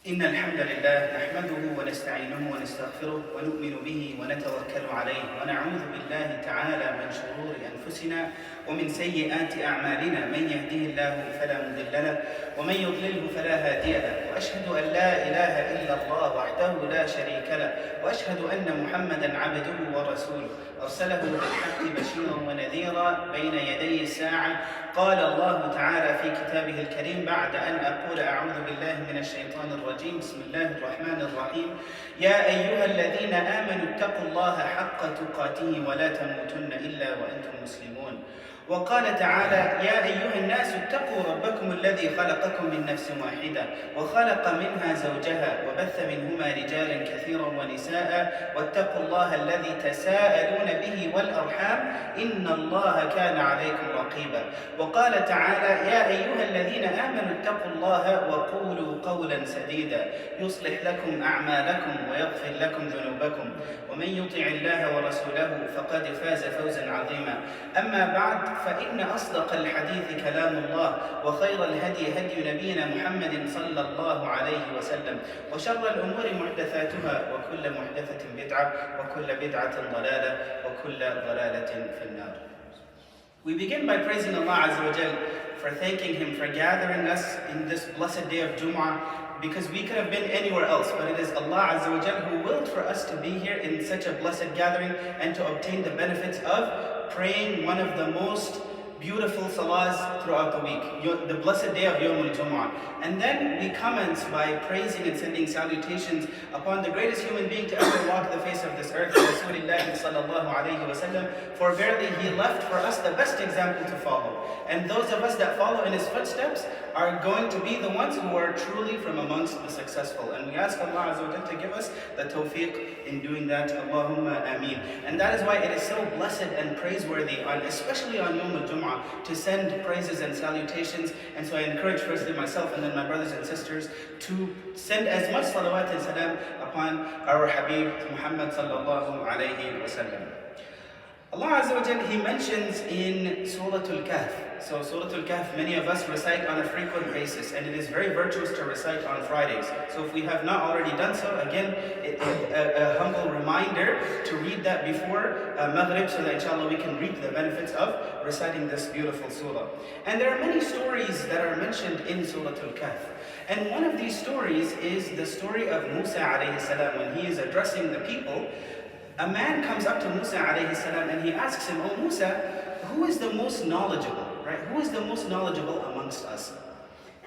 إن الحمد لله نحمده ونستعينه ونستغفره ونؤمن به ونتوكل عليه ونعوذ بالله تعالى من شرور أنفسنا ومن سيئات أعمالنا. من يهده الله فلا مضل له ومن يضلله فلا هادي له، وأشهد أن لا إله إلا الله وحده لا شريك له، وأشهد أن محمدا عبده ورسوله أرسله بالحق بشيرا ونذيرا بين يدي الساعة. قال الله تعالى في كتابه الكريم بعد أن أقول أعوذ بالله من الشيطان الرجيم بسم الله الرحمن الرحيم: يا أيها الذين آمنوا اتقوا الله حق تقاته ولا تموتن إلا وأنتم مسلمون. وقال تعالى: يا أيها الناس اتقوا ربكم الذي خلقكم من نفس واحدة وخلق منها زوجها وبث منهما رجالا كثيرا ونساء واتقوا الله الذي تساءلون به والأرحام إن الله كان عليكم رقيبا. وقال تعالى: يا أيها الذين آمنوا اتقوا الله وقولوا قولا سديدا يصلح لكم أعمالكم ويغفر لكم ذنوبكم ومن يطع الله ورسوله فقد فاز فوزا عظيما. أما بعد، فإن أصدق الحديث كلام الله، وخير الهدي هدي نبينا محمد صلى الله عليه وسلم، وشر الأمور محدثاتها، وكل محدثة بدعة، وكل بدعة ضلالة، وكل ضلالة في النار. We begin by praising Allah Azza wa Jal, for thanking Him for gathering us in this blessed day of Jum'ah, because we could have been anywhere else, but it is Allah Azza wa Jal who willed for us to be here in such a blessed gathering and to obtain the benefits of praying one of the most beautiful salahs throughout the week, the blessed day of Yawm al-Jumu'ah. And then we commence by praising and sending salutations upon the greatest human being to ever walk the face of this earth, Rasulullah sallallahu alayhi wa sallam, for verily he left for us the best example to follow. And those of us that follow in his footsteps are going to be the ones who are truly from amongst the successful. And we ask Allah Azza wa Jalla to give us the tawfiq in doing that. Allahumma ameen. And that is why it is so blessed and praiseworthy, especially on Yawm al-Jumu'ah, to send praises and salutations. And so I encourage firstly myself and then my brothers and sisters to send as much salawat and salam upon our Habib Muhammad sallallahu alayhi wa sallam. Allah Azza wa Jalla, He mentions in Surah Al-Kahf. So Surah Al-Kahf, many of us recite on a frequent basis, and it is very virtuous to recite on Fridays. So if we have not already done so, again, a humble reminder to read that before Maghrib, so that inshallah we can reap the benefits of reciting this beautiful surah. And there are many stories that are mentioned in Surah Al-Kahf. And one of these stories is the story of Musa alayhi salam. When he is addressing the people, a man comes up to Musa alayhi salam and he asks him, "Oh Musa, who is the most knowledgeable, right? Who is the most knowledgeable amongst us?"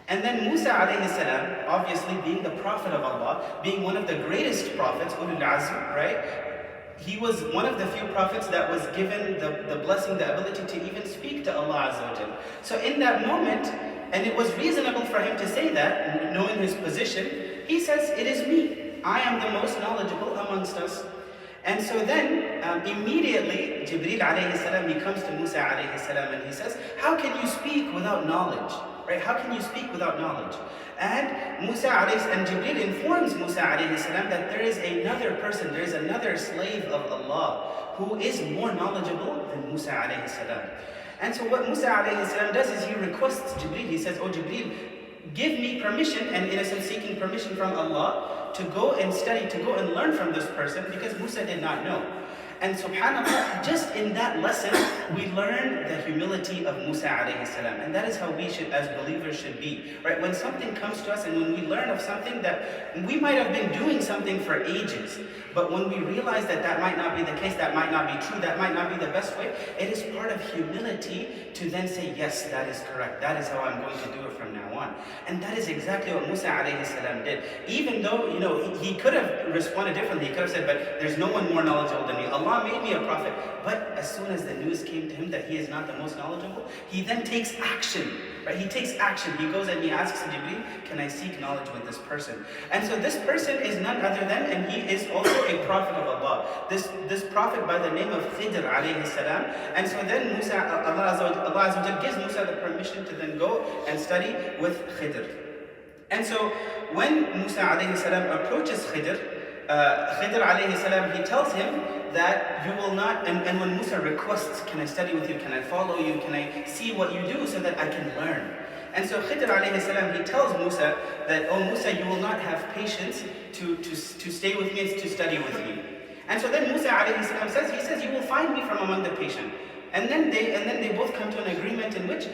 And then Musa alayhi salam, obviously being the prophet of Allah, being one of the greatest prophets, ulul azm, right? He was one of the few prophets that was given the blessing, the ability to even speak to Allah Azza wa Jalla. So in that moment, and it was reasonable for him to say that, knowing his position, he says, "It is me. I am the most knowledgeable amongst us." And so then, immediately, Jibreel alayhi salam, he comes to Musa alayhi salam and he says, "How can you speak without knowledge?" Right? How can you speak without knowledge? And Jibreel informs Musa alayhi salam that there is another person, there is another slave of Allah who is more knowledgeable than Musa alayhi salam. And so what Musa alayhi salam does is he requests Jibreel, he says, "Oh Jibreel, give me permission," and in a sense seeking permission from Allah to go and study, to go and learn from this person, because Musa did not know. And subhanAllah, just in that lesson, we learn the humility of Musa alayhi salam. And that is how we should, as believers, should be. Right? When something comes to us and when we learn of something that we might have been doing something for ages, but when we realize that that might not be the case, that might not be true, that might not be the best way, it is part of humility to then say, "Yes, that is correct. That is how I'm going to do it from now on." And that is exactly what Musa alayhi salam did. Even though, he could have responded differently. He could have said, "But there's no one more knowledgeable than me. Allah made me a prophet." But as soon as the news came to him that he is not the most knowledgeable, he then takes action. Right? He takes action. He goes and he asks Jibreel, "Can I seek knowledge with this person?" And so this person is none other than, and he is also a prophet of Allah. This prophet by the name of Khidr alayhi salam. And so then Allah Azza wa Jalla gives Musa the permission to then go and study with Khidr. And so when Musa alayhi salam approaches Khidr alayhi salam, he tells him that you will not, and when Musa requests, "Can I study with you? Can I follow you? Can I see what you do so that I can learn?" And so Khidr alayhi salam, he tells Musa that, oh Musa, you will not have patience to stay with me and to study with me. And so then Musa alayhi salam says, you will find me from among the patient. And then they both come to an agreement in which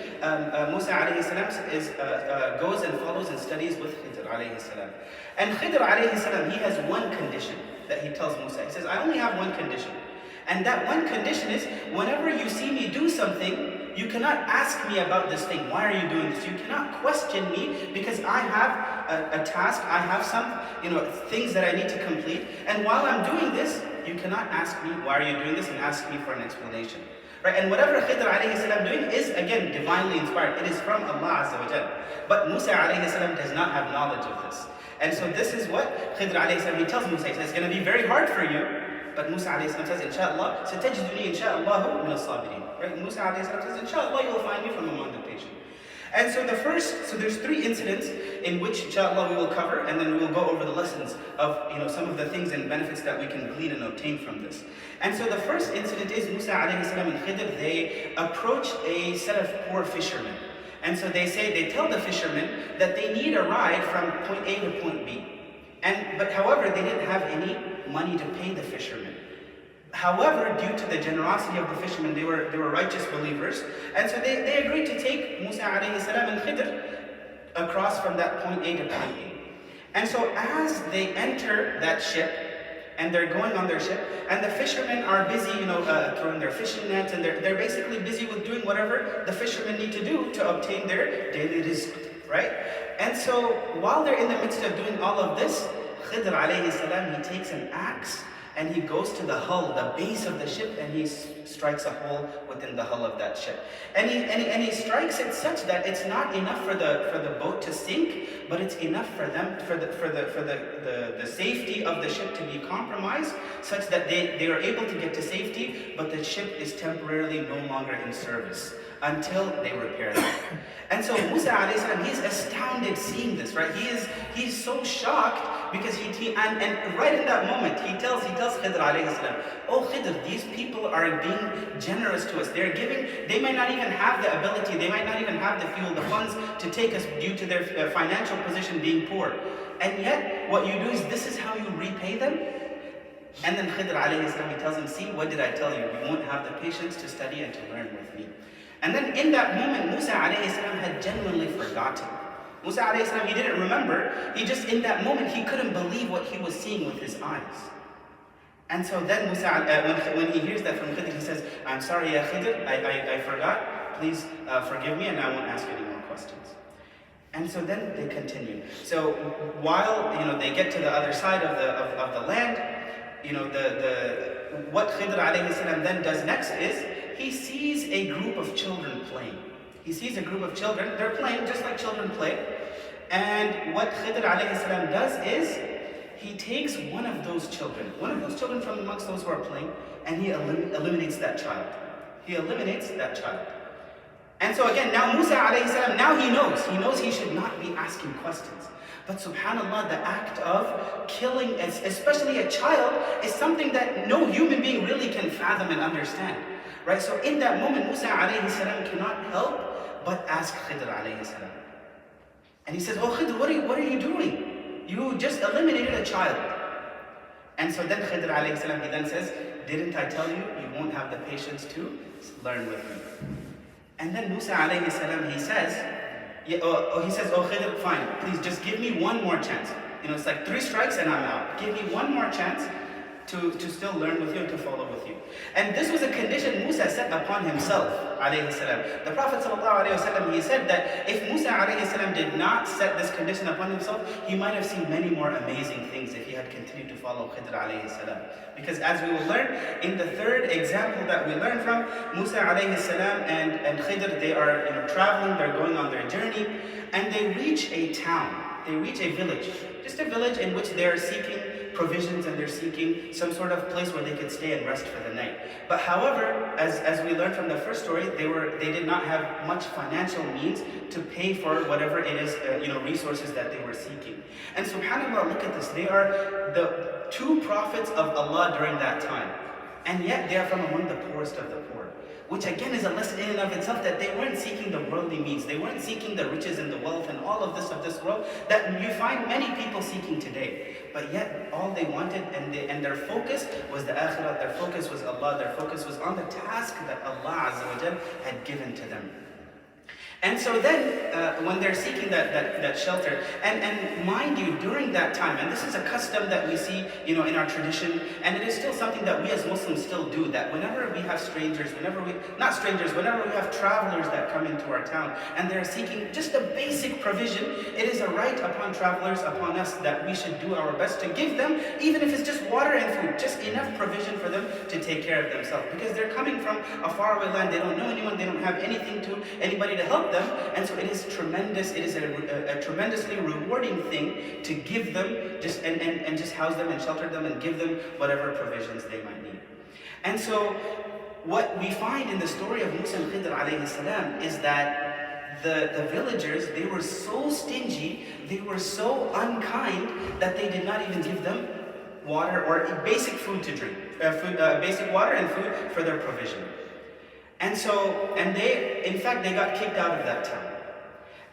Musa alayhi salam goes and follows and studies with Khidr alayhi salam. And Khidr alayhi salam, he has one condition that he tells Musa. He says, I only have one condition. And that one condition is, whenever you see me do something, you cannot ask me about this thing. Why are you doing this? You cannot question me, because I have a task, I have some things that I need to complete. And while I'm doing this, you cannot ask me, why are you doing this, and ask me for an explanation. Right? And whatever Khidr alayhi salam doing is, again, divinely inspired. It is from Allah Azza wa Jal. But Musa alayhi salam does not have knowledge of this. And so this is what Khidr alayhi salam, he tells Musa, he says, it's going to be very hard for you. But Musa alayhi salam says, Insha'Allah, satajiduni insha'Allahu min as-sabirin. Right? Musa alayhi salam says, Insha'Allah, you will find me from among the patient. And so there's 3 incidents in which, inshallah, we will cover, and then we will go over the lessons of some of the things and benefits that we can glean and obtain from this. And so the first incident is Musa alayhi salam and Khidr, they approach a set of poor fishermen. And so they tell the fishermen that they need a ride from point A to point B. But however, they didn't have any money to pay the fishermen. However, due to the generosity of the fishermen, they were righteous believers, and so they agreed to take Musa alayhi salam and Khidr across from that point A to point B. And so as they enter that ship, and they're going on their ship, and the fishermen are busy, throwing their fishing nets, and they're basically busy with doing whatever the fishermen need to do to obtain their daily rizq, right? And so while they're in the midst of doing all of this, Khidr alayhi salam, he takes an axe, and he goes to the hull, the base of the ship, and he strikes a hole within the hull of that ship. And he strikes it such that it's not enough for the boat to sink, but it's enough for the safety of the ship to be compromised, such that they are able to get to safety, but the ship is temporarily no longer in service until they repair that. And so Musa alayhi salam, he's astounded seeing this, right? He's so shocked, because and right in that moment he tells Khidr alayhi salam, oh Khidr, these people are being generous to us. They're giving, they might not even have the ability, they might not even have the fuel, the funds to take us due to their financial position being poor. And yet what you do is, this is how you repay them? And then Khidr alayhi salam, he tells him, see, what did I tell you? You won't have the patience to study and to learn with me. And then in that moment, Musa alayhi salam had genuinely forgotten. Musa alayhi salam, he didn't remember. He just, in that moment, he couldn't believe what he was seeing with his eyes. And so then Musa, when he hears that from Khidr, he says, I'm sorry, ya Khidr, I forgot. Please forgive me, and I won't ask any more questions. And so then they continue. So while they get to the other side of the land, what Khidr alayhi salam then does next is, he sees a group of children playing. He sees a group of children, they're playing just like children play. And what Khidr alayhi salam does is, he takes one of those children from amongst those who are playing, and he eliminates that child. He eliminates that child. And so again, now Musa alayhi salam, now he knows he should not be asking questions. But subhanAllah, the act of killing, especially a child, is something that no human being really can fathom and understand. Right? So in that moment, Musa alayhi salam cannot help but ask Khidr alayhi salam. And he says, oh Khidr, what are you doing? You just eliminated a child. And so then Khidr alayhi salam, he then says, didn't I tell you, you won't have the patience to learn with me? And then Musa alayhi salam, he says, oh Khidr, fine, please just give me one more chance. It's like 3 strikes and I'm out. Give me one more chance to still learn with you and to follow with you. And this was a condition Musa set upon himself, alayhi salam. The Prophet sallallahu alayhi wasallam, he said that if Musa alayhi salam did not set this condition upon himself, he might have seen many more amazing things if he had continued to follow Khidr alayhi salam. Because as we will learn, in the third example that we learn from, Musa alayhi salam and Khidr, they are traveling, they're going on their journey, and they reach a town, they reach a village, just a village in which they're seeking provisions and they're seeking some sort of place where they could stay and rest for the night. But however, as we learned from the first story, they did not have much financial means to pay for whatever it is, resources that they were seeking. And subhanAllah, look at this. They are the 2 prophets of Allah during that time. And yet they are from among the poorest of the poor. which again is a lesson in and of itself, that they weren't seeking the worldly means. They weren't seeking the riches and the wealth and all of this world that you find many people seeking today. But yet all they wanted and their focus was the akhirah, their focus was Allah, their focus was on the task that Allah Azza wa Jal had given to them. And so then, when they're seeking that shelter, and mind you, during that time, and this is a custom that we see, in our tradition, and it is still something that we as Muslims still do, that whenever we have whenever we have travelers that come into our town, and they're seeking just a basic provision, it is a right upon travelers, upon us, that we should do our best to give them, even if it's just water and food, just enough provision for them to take care of themselves. Because they're coming from a faraway land, they don't know anyone, they don't have anybody to help them, and so it is tremendous. It is a tremendously rewarding thing to give them and just house them and shelter them and give them whatever provisions they might need. And so what we find in the story of Musa and Khidr alayhi salam is that the villagers, they were so stingy, they were so unkind, that they did not even give them water or basic food to drink, basic water and food for their provision. And they, in fact, they got kicked out of that town.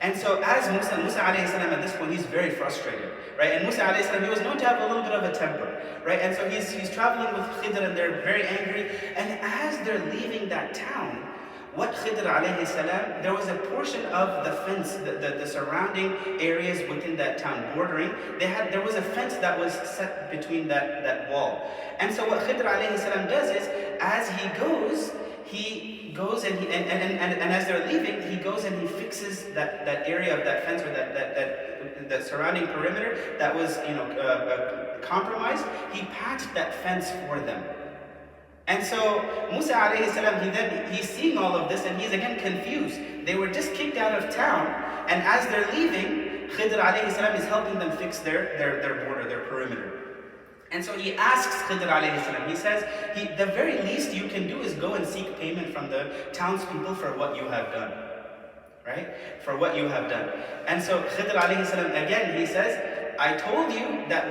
And so as Musa alayhi salam, at this point, he's very frustrated, right? And Musa alayhi salam, he was known to have a little bit of a temper, right? And so he's traveling with Khidr, and they're very angry. And as they're leaving that town, what Khidr alayhi salam, there was a portion of the fence, the surrounding areas within that town, bordering, there was a fence that was set between that wall. And so what Khidr alayhi salam does is, as he goes and as they're leaving, he goes and he fixes that area of that fence, or that surrounding perimeter that was compromised. He patched that fence for them. And so Musa alayhi salam, he's seeing all of this, and he's again confused. They were just kicked out of town, and as they're leaving, Khidr alayhi salam is helping them fix their border, their perimeter. And so he asks Khidr alayhi salam, he says, the very least you can do is go and seek payment from the townspeople for what you have done. Right? For what you have done. And so Khidr alayhi salam, again, he says, I told you that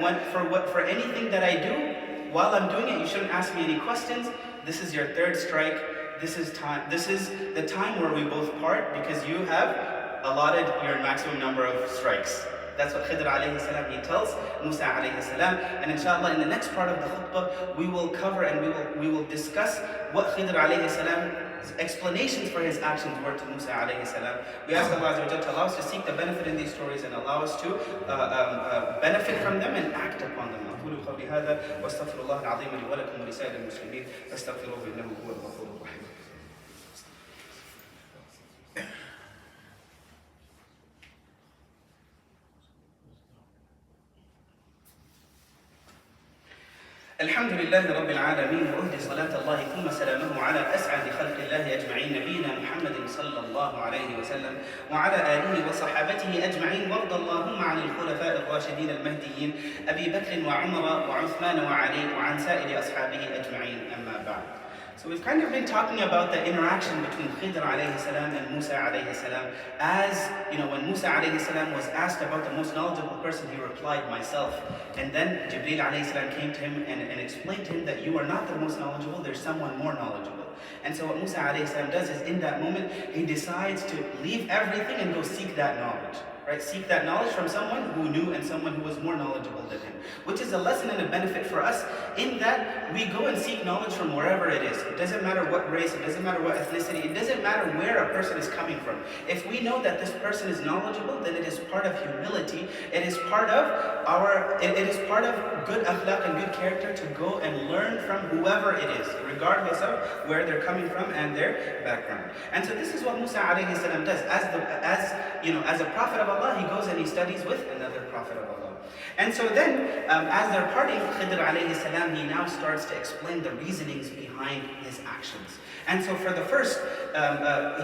for anything that I do, while I'm doing it, you shouldn't ask me any questions. This is your third strike. This is the time where we both part, because you have allotted your maximum number of strikes. That's what Khidr alayhi salam, he tells Musa alayhi salam. And inshallah, in the next part of the khutbah, we will cover and we will discuss what Khidr alayhi salam's explanations for his actions were to Musa alayhi salam. We ask Allah Azza wa Jalla to allow us to seek the benefit in these stories and allow us to benefit from them and act upon them. أقول قولي هذا واستغفر الله العظيم لي ولكم ولسائر المسلمين فاستغفروه إنه هو الغفور الرحيم. الحمد لله رب العالمين، وأهدي صلاة الله ثم سلامه على أسعد خلق الله أجمعين، نبينا محمد صلى الله عليه وسلم وعلى آله وصحابته أجمعين، وارض اللهم عن الخلفاء الراشدين المهديين أبي بكر وعمر وعثمان وعلي وعن سائر أصحابه أجمعين، أما بعد. So we've kind of been talking about the interaction between Khidr alayhi salam and Musa alayhi salam. As when Musa alayhi salam was asked about the most knowledgeable person, he replied, myself. And then Jibreel alayhi salam came to him and explained to him that you are not the most knowledgeable, there's someone more knowledgeable. And so what Musa alayhi salam does is, in that moment, he decides to leave everything and go seek that knowledge. Right? Seek that knowledge from someone who knew and someone who was more knowledgeable than him. Which is a lesson and a benefit for us, in that we go and seek knowledge from wherever it is. It doesn't matter what race, it doesn't matter what ethnicity, it doesn't matter where a person is coming from. If we know that this person is knowledgeable, then it is part of humility. It is part of good akhlaq and good character to go and learn from whoever it is, regardless of where they're coming from and their background. And so this is what Musa alayhi salam does. As a prophet of Allah, he goes and he studies with another prophet of Allah. And so then, as they're parting, Khidr alayhi salam, he now starts to explain the reasonings behind his actions. And so for the first,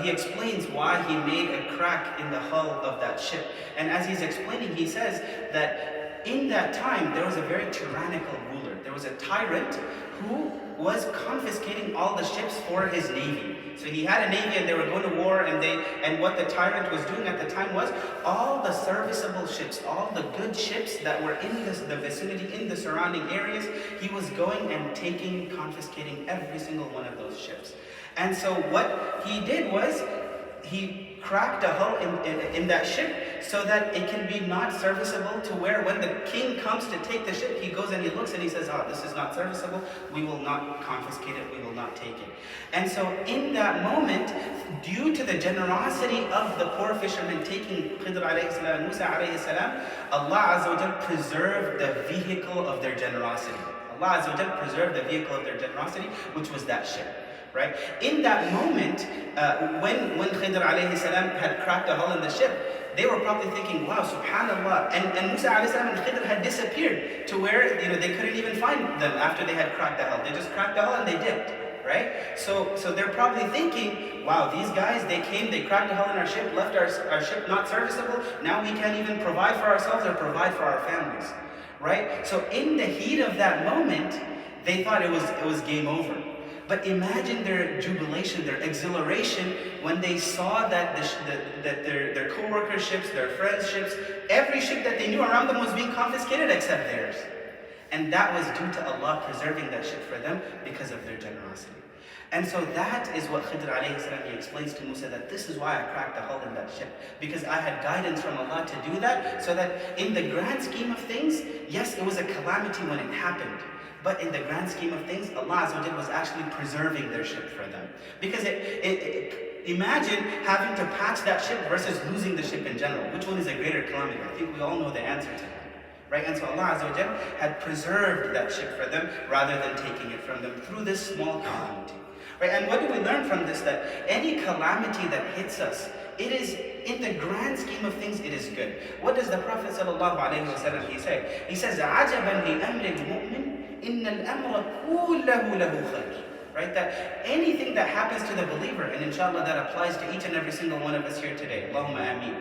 he explains why he made a crack in the hull of that ship. And as he's explaining, he says that in that time, there was a very tyrannical ruler. There was a tyrant who was confiscating all the ships for his navy. So he had a navy and they were going to war, and what the tyrant was doing at the time was all the serviceable ships, all the good ships that were in the vicinity, in the surrounding areas, he was going and confiscating every single one of those ships. And so what he did was he cracked a hull in that ship so that it can be not serviceable, to where when the king comes to take the ship, he goes and he looks and he says, this is not serviceable, we will not confiscate it, we will not take it. And so in that moment, due to the generosity of the poor fishermen taking Khidr alayhi salam and Musa alayhi salam, Allah Azza wa Jal preserved the vehicle of their generosity. Allah Azza wa Jal preserved the vehicle of their generosity, which was that ship. Right? In that moment, when Khidr alayhi salam had cracked a hole in the ship, they were probably thinking, wow, subhanallah. And Musa alayhi salam and Khidr had disappeared to where they couldn't even find them after they had cracked the hole. They just cracked the hole and they dipped. Right? So they're probably thinking, wow, these guys, they came, they cracked a hole in our ship, left our ship not serviceable. Now we can't even provide for ourselves or provide for our families. Right? So in the heat of that moment, they thought it was game over. But imagine their jubilation, their exhilaration when they saw that their co-worker ships, their friends' ships, every ship that they knew around them was being confiscated except theirs. And that was due to Allah preserving that ship for them because of their generosity. And so that is what Khidr alayhi salam, he explains to Musa, that this is why I cracked a hole in that ship. Because I had guidance from Allah to do that, so that in the grand scheme of things, yes, it was a calamity when it happened. But in the grand scheme of things, Allah Azza wa Jal was actually preserving their ship for them. Because imagine having to patch that ship versus losing the ship in general. Which one is a greater calamity? I think we all know the answer to that. Right? And so Allah Azza wa Jal had preserved that ship for them rather than taking it from them through this small calamity. Right? And what do we learn from this? That any calamity that hits us, it is, in the grand scheme of things, it is good. What does the Prophet ﷺ he say? He says, عَجَبًا لِأَمْرِ الْمُؤْمِنِ إِنَّ الْأَمْرَ كُلَّهُ لَهُ خَيْرٌ. Right? That anything that happens to the believer, and inshallah that applies to each and every single one of us here today, Allahumma ameen.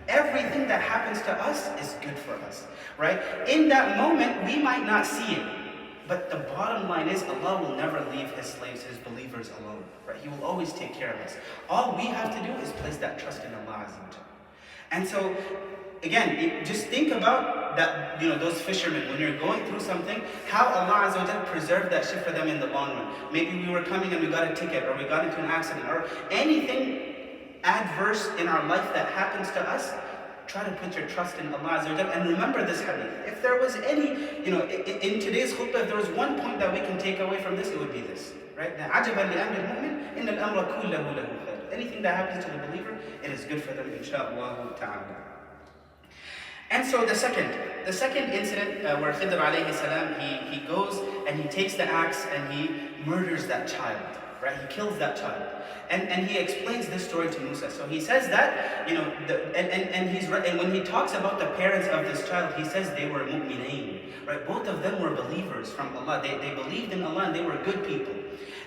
Everything that happens to us is good for us. Right? In that moment, we might not see it. But the bottom line is, Allah will never leave His slaves, His believers alone. Right? He will always take care of us. All we have to do is place that trust in Allah Azza wa Jalla. And so, again, just think about that, those fishermen, when you're going through something, how Allah Azza wa Jalla preserved that ship for them in the long run. Maybe we were coming and we got a ticket, or we got into an accident, or anything adverse in our life that happens to us. Try to put your trust in Allah Azza wa Jalla, and remember this hadith. If there was any, in today's khutbah, if there was one point that we can take away from this, it would be this. Right? عَجَبًا لِأَمْرِ الْمُؤْمِنِ إِنَّ الْأَمْرَ كُلَّهُ لَهُ خَيْرٌ. Anything that happens to the believer, it is good for them, inshaAllah ta'ala. And so the second incident where Khidr alayhi salam, he goes and he takes the axe and he murders that child. Right? He kills that child. And he explains this story to Musa. So he says that, and when he talks about the parents of this child, he says they were mu'minain. Right? Both of them were believers from Allah. They believed in Allah and they were good people.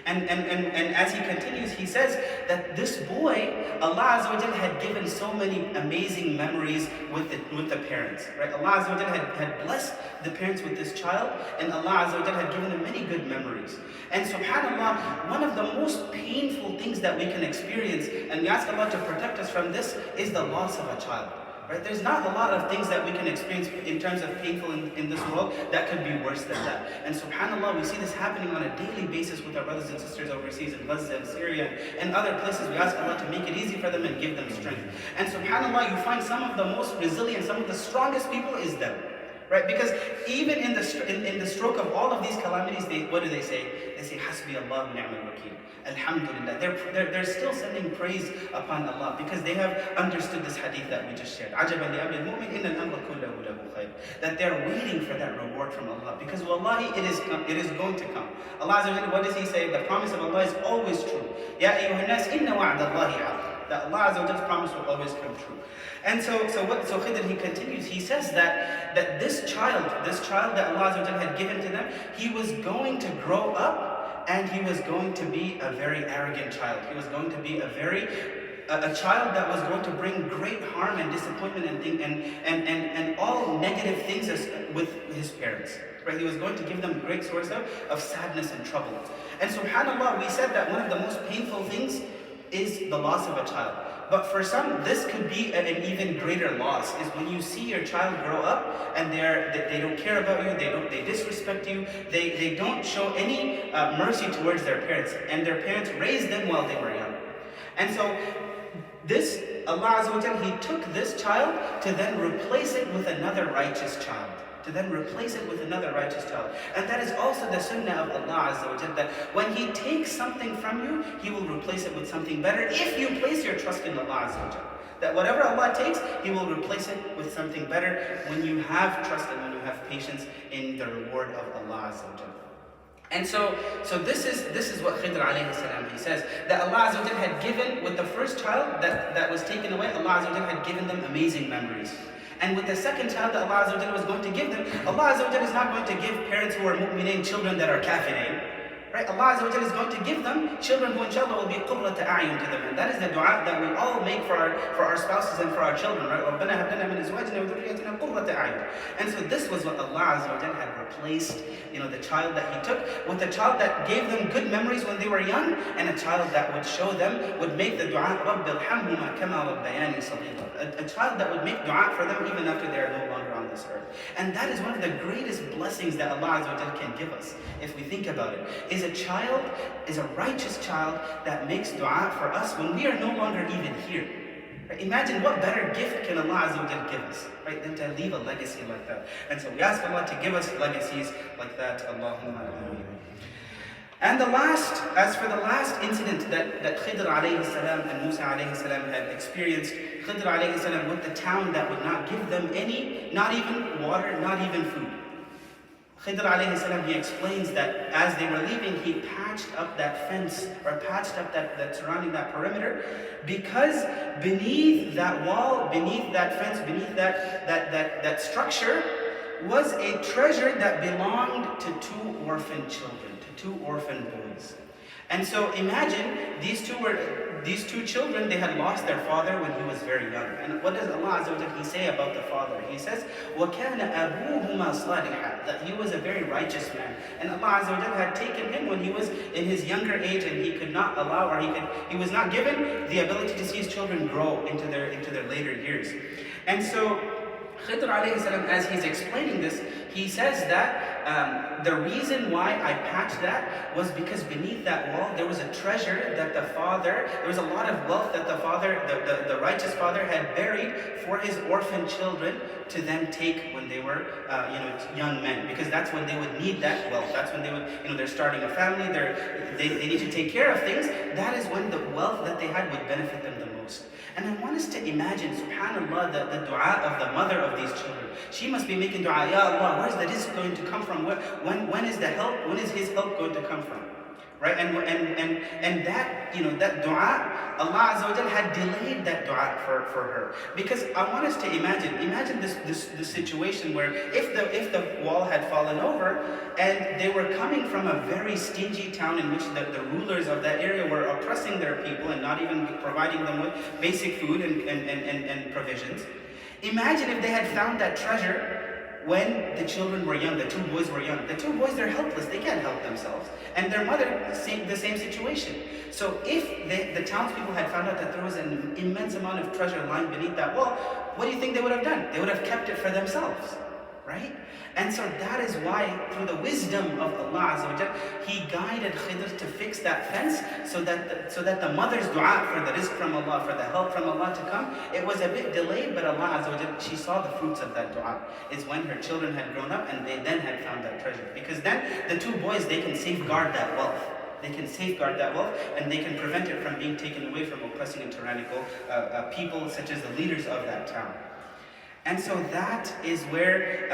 And as he continues, he says that this boy, Allah Azza wa Jal had given so many amazing memories with the parents. Right? Allah Azza wa Jal had blessed the parents with this child, and Allah Azza wa Jal had given them many good memories. And subhanAllah, one of the most painful things that we can experience, and we ask Allah to protect us from this, is the loss of a child. Right? There's not a lot of things that we can experience in terms of painful in this world that could be worse than that. And subhanAllah, we see this happening on a daily basis with our brothers and sisters overseas in Gaza and Syria and other places. We ask Allah to make it easy for them and give them strength. And subhanAllah, you find some of the most resilient, some of the strongest people is them. Right? Because even in the stroke of all of these calamities, what do they say? They say, Hasbi Allah wa ni'mal wakeel. Alhamdulillah. They're still sending praise upon Allah because they have understood this hadith that we just shared. عَجَبًا لِأَمْرِ الْمُؤْمِنِ إِنَّ الْأَمْرَ كُلَّهُ لَهُ خَيْرٌ. That they're waiting for that reward from Allah because wallahi, it is going to come. Allah Azza wa Jalla, what does He say? The promise of Allah is always true. Ya ayyuhan nas, inna wa'da Allahi haqq. That Allah Azza wa Jalla's promise will always come true. And so Khidr, he continues, he says that this child that Allah Azza wa Jalla had given to them, he was going to grow up and he was going to be a very arrogant child. He was going to be a child that was going to bring great harm and disappointment and all negative things with his parents. Right? He was going to give them a great source of sadness and trouble. And subhanAllah, we said that one of the most painful things is the loss of a child. But for some, this could be an even greater loss, is when you see your child grow up and they don't care about you, they disrespect you, they don't show any mercy towards their parents, and their parents raised them while they were young. And so this, Allah Azza wa Jal, He took this child to then replace it with another righteous child. And that is also the sunnah of Allah Azza wa Jal, that when He takes something from you, He will replace it with something better if you place your trust in Allah Azza wa Jal. That whatever Allah takes, He will replace it with something better when you have trust and when you have patience in the reward of Allah Azza wa Jal. And so this is what Khidr alayhi salam, he says, that Allah Azza wa Jal had given, with the first child that was taken away, Allah Azza wa Jal had given them amazing memories. And with the second child that Allah Azza wa Jal was going to give them, Allah Azza wa Jal is not going to give parents who are mu'mineen children that are kafirin. Right? Allah Azza wa Jal is going to give them children who inshallah will be qurrat a'yun to them. And that is the dua that we all make for our spouses and for our children. Right? رَبَّنَا هَبْ لَنَا مِنْ أَزْوَاجِنَا وَذُرِّيَّاتِنَا قُرَّةَ أَعْيُنٍ. And so this was what Allah Azza wa Jal had replaced, the child that He took, with a child that gave them good memories when they were young, and a child that would show them, would make the dua, رَبِّ ارْحَمْهُمَا كَمَا رَبَّيَانِي صَغِيرًا. A child that would make dua for them even after they are no longer on this earth. And that is one of the greatest blessings that Allah Azza wa Jal can give us, if we think about it, is a righteous child that makes dua for us when we are no longer even here. Right? Imagine what better gift can Allah Azza wa Jal give us, right, than to leave a legacy like that. And so we ask Allah to give us legacies like that. Allahumma ameen. And as for the last incident that Khidr alayhi salam and Musa alayhi salam had experienced, Khidr alayhi salam with the town that would not give them any, not even water, not even food. Khidr alayhi salam, he explains that as they were leaving, he patched up that fence, or patched up that surrounding that perimeter, because beneath that wall, beneath that fence, beneath that structure, was a treasure that belonged to two orphan children, to two orphan boys. And so imagine, these two children, they had lost their father when he was very young. And what does Allah Azza wa Jalla say about the father? He says, وَكَانَ أَبُوهُمَا صَالِحًا, that he was a very righteous man. And Allah Azza wa Jalla had taken him when he was in his younger age, and he could not allow, or he was not given the ability to see his children grow into their later years. And so Khidr alayhi salam, as he's explaining this, he says that the reason why I patched that was because beneath that wall there was a treasure that there was a lot of wealth that the righteous father had buried for his orphan children to then take when they were young men, because that's when they would need that wealth. That's when they would, they're starting a family, they need to take care of things. That is when the wealth that they had would benefit them the most. And I want us to imagine, subhanAllah, the dua of the mother of these children. She must be making dua, Ya Allah, where's the rizq going to come from? When is the help? When is His help going to come from? Right? And that, that dua, Allah Azza wa Jal had delayed that dua for her. Because I want us to imagine this situation where if the wall had fallen over and they were coming from a very stingy town in which the rulers of that area were oppressing their people and not even providing them with basic food and provisions. Imagine if they had found that treasure when the children were young, the two boys were young. The two boys, they're helpless, they can't help themselves. And their mother, the same situation. So if the townspeople had found out that there was an immense amount of treasure lying beneath that wall, what do you think they would have done? They would have kept it for themselves, right? And so that is why, through the wisdom of Allah Azza wa Jal, He guided Khidr to fix that fence so that the mother's dua for the rizq from Allah, for the help from Allah to come, it was a bit delayed, but Allah Azza wa Jal, she saw the fruits of that dua. Is when her children had grown up and they then had found that treasure. Because then the two boys, they can safeguard that wealth. They can safeguard that wealth, and they can prevent it from being taken away from oppressing and tyrannical people such as the leaders of that town. And so that is where,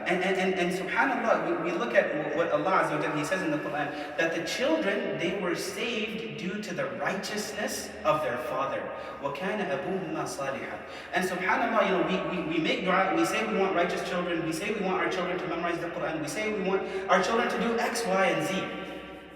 and subhanAllah, we look at what Allah Azza wa Jalla, He says in the Quran, that the children, they were saved due to the righteousness of their father. وَكَانَ أَبُوهُمَا صَالِحًا. And subhanAllah, we make dua, we say we want righteous children, we say we want our children to memorize the Quran, we say we want our children to do X, Y, and Z.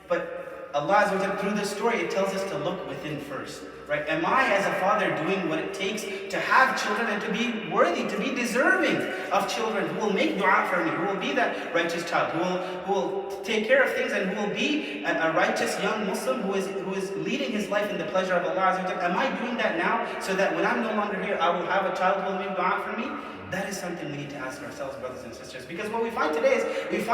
But Allah Azza wa Jalla, through this story, it tells us to look within first. Right? Am I, as a father, doing what it takes to have children and to be worthy, to be deserving of children who will make dua for me, who will be that righteous child, who will take care of things, and who will be a righteous young Muslim who is leading his life in the pleasure of Allah Azza wa Jalla? Am I doing that now so that when I'm no longer here, I will have a child who will make dua for me? That is something we need to ask ourselves, brothers and sisters. Because what we find today is, we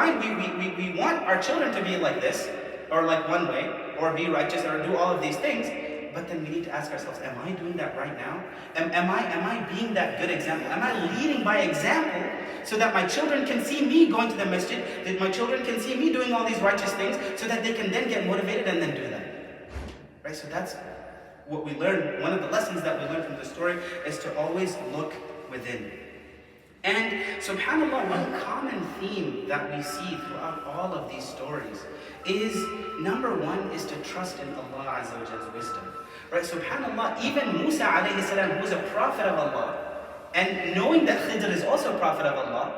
want our children to be like this, or like one way, or be righteous, or do all of these things. But then we need to ask ourselves, am I doing that right now? Am I being that good example? Am I leading by example so that my children can see me going to the masjid, that my children can see me doing all these righteous things, so that they can then get motivated and then do that? Right? So that's what we learn. One of the lessons that we learn from the story is to always look within. And subhanAllah, one common theme that we see throughout all of these stories is, number one, is to trust in Allah Azza wa Jalla's wisdom. Right? SubhanAllah, even Musa alayhi salam, who was a prophet of Allah, and knowing that Khidr is also a prophet of Allah,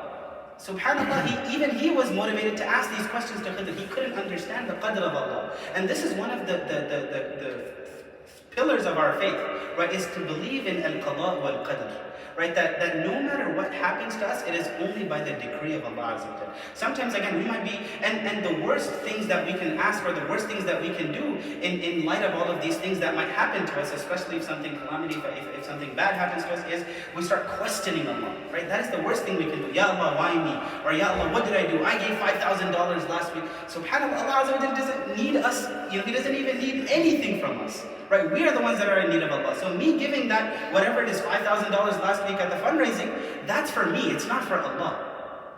SubhanAllah, even he was motivated to ask these questions to Khidr. He couldn't understand the qadr of Allah. And this is one of the pillars of our faith, right, is to believe in al-qada wal-qadr. Right, that no matter what happens to us, it is only by the decree of Allah Azza wa Jalla. Sometimes, again, we might be, and the worst things that we can ask for, the worst things that we can do in light of all of these things that might happen to us, especially if something calamity, if something bad happens to us, is we start questioning Allah. Right? That is the worst thing we can do. Ya Allah, why me? Or Ya Allah, what did I do? I gave $5,000 last week. SubhanAllah, Allah Azza wa Jalla doesn't need us. He doesn't even need anything from us. Right? We are the ones that are in need of Allah. So me giving that, whatever it is, $5,000 last week at the fundraising, that's for me. It's not for Allah.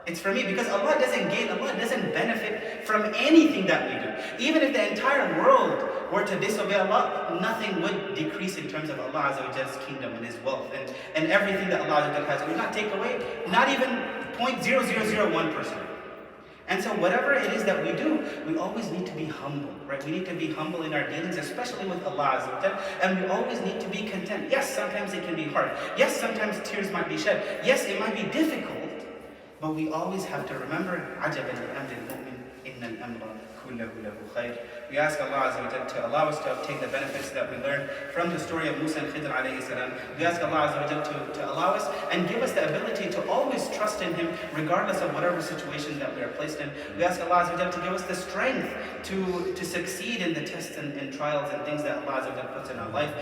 It's for me, because Allah doesn't gain, Allah doesn't benefit from anything that we do. Even if the entire world were to disobey Allah, nothing would decrease in terms of Allah Azza wa Jalla's kingdom and His wealth and everything that Allah Azza wa Jalla has. It would not take away, not even 0.0001%. And so whatever it is that we do, we always need to be humble, right? We need to be humble in our dealings, especially with Allah Azza wa Jalla, and we always need to be content. Yes, sometimes it can be hard. Yes, sometimes tears might be shed. Yes, it might be difficult, but we always have to remember, عَجَبًا لِأَمْرِ الْمُؤْمِنِ إِنَّ الْأَمْرَ كُلَّهُ لَهُ خَيْرٌ. We ask Allah Azza wa Jalla to allow us to obtain the benefits that we learned from the story of Musa and Khidr alayhi salam. We ask Allah Azza wa Jalla to allow us and give us the ability to always trust in Him regardless of whatever situation that we are placed in. We ask Allah Azza wa Jalla to give us the strength to succeed in the tests and trials and things that Allah Azza wa Jalla puts in our life.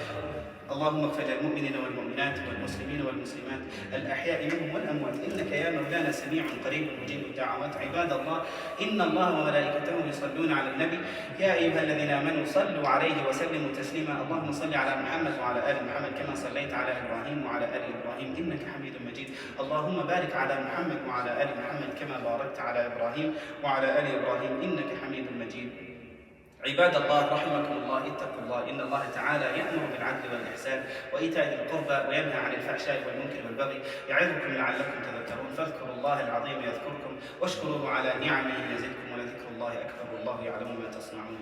اللهم اغفر للمؤمنين والمؤمنات والمسلمين والمسلمات الأحياء منهم والأموات إنك يا مولانا سميع قريب مجيب الدعوات. عباد الله إن الله وملائكته يصلون على النبي يا أيها الذين آمنوا صلوا عليه وسلموا تسليما. اللهم صل على محمد وعلى آل محمد كما صليت على إبراهيم وعلى آل إبراهيم إنك حميد مجيد. اللهم بارك على محمد وعلى آل محمد كما باركت على إبراهيم وعلى آل إبراهيم إنك حميد مجيد. عباد الله رحمكم الله، اتقوا الله، إن الله تعالى يأمر بالعدل والإحسان وإيتاء ذي القربى وينهى عن الفحشاء والمنكر والبغي يعظكم لعلكم تذكرون. فاذكروا الله العظيم يذكركم واشكروه على نعمه يزدكم ولذكر الله أكبر والله يعلم ما تصنعون.